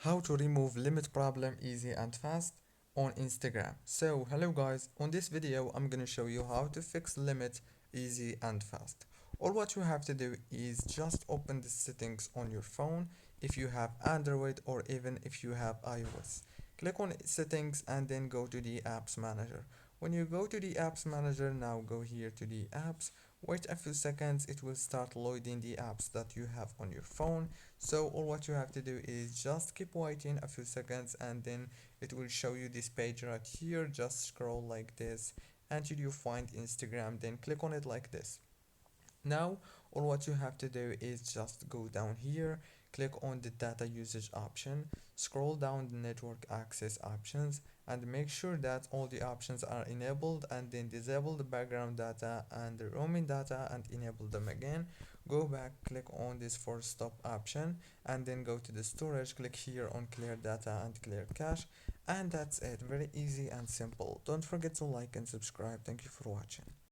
How to remove limit problem easy and fast on Instagram. So hello guys, on this video I'm gonna show you how to fix limit easy and fast. All what you have to do is just open the settings on your phone if you have Android or even if you have iOS. Click on settings and then go to the apps manager. When you go to the apps manager, now go here to the apps. Wait a few seconds, it will start loading the apps that you have on your phone. So all what you have to do is just keep waiting a few seconds and then it will show you this page right here. Just scroll like this until you find Instagram, then click on it like this. Now, all what you have to do is just go down here, click on the data usage option, scroll down the network access options, and make sure that all the options are enabled, and then disable the background data and the roaming data and enable them again. Go back, click on this force stop option, and then go to the storage, click here on clear data and clear cache, and that's it. Very easy and simple. Don't forget to like and subscribe. Thank you for watching.